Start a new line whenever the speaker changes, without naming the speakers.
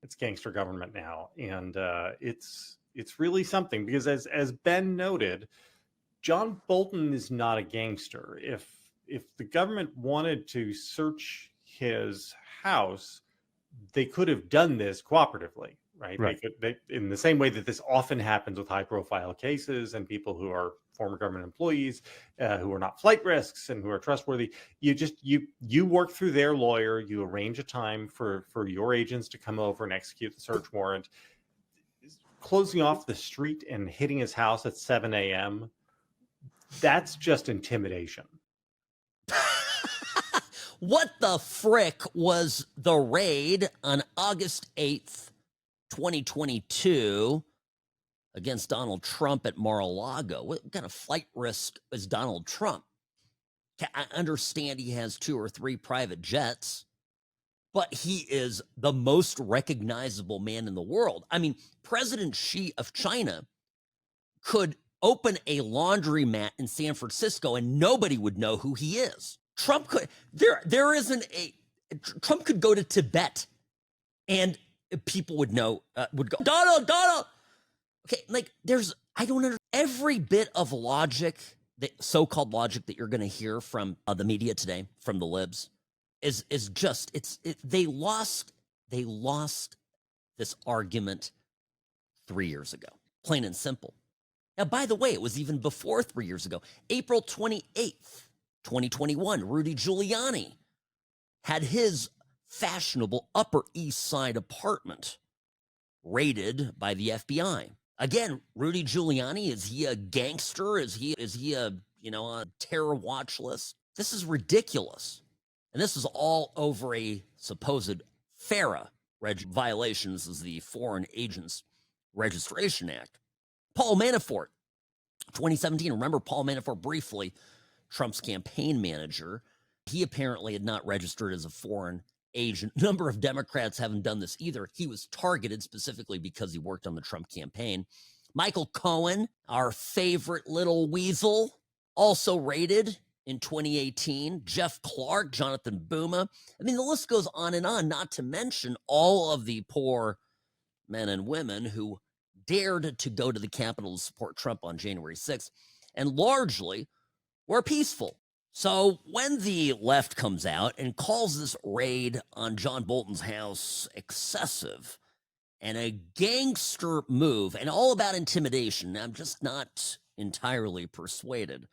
it's gangster government now, and it's really something because as Ben noted, John Bolton is not a gangster. If the government wanted to search his house, they could have done this cooperatively, right?
Right.
In the same way that this often happens with high profile cases and people who are former government employees, who are not flight risks and who are trustworthy. You work through their lawyer, you arrange a time for your agents to come over and execute the search warrant. Closing off the street and hitting his house at 7 a.m., that's just intimidation.
What the frick was the raid on August 8th, 2022 against Donald Trump at Mar-a-Lago? What kind of flight risk is Donald Trump? I understand he has 2 or 3 private jets, but he is the most recognizable man in the world. I mean, President Xi of China could open a laundromat in San Francisco and nobody would know who he is. Trump could, Trump could go to Tibet and people would know, would go, Donald. Okay, like I don't understand every bit of logic, the so-called logic that you're going to hear from the media today, from the libs, is just, they lost this argument 3 years ago, plain and simple. Now, by the way, it was even before 3 years ago. April 28th, 2021, Rudy Giuliani had his fashionable Upper East Side apartment raided by the FBI. Again, Rudy Giuliani, is he a gangster? Is he a terror watch list? This is ridiculous. And this is all over a supposed FARA violation. This is the Foreign Agents Registration Act. Paul Manafort, 2017. Remember Paul Manafort briefly, Trump's campaign manager. He apparently had not registered as a foreign agent. A number of Democrats haven't done this either. He was targeted specifically because he worked on the Trump campaign. Michael Cohen, our favorite little weasel, also raided in 2018. Jeff Clark, Jonathan Buma. I mean, the list goes on and on, not to mention all of the poor men and women who dared to go to the Capitol to support Trump on January 6th, and largely were peaceful. So when the left comes out and calls this raid on John Bolton's house excessive and a gangster move and all about intimidation, I'm just not entirely persuaded.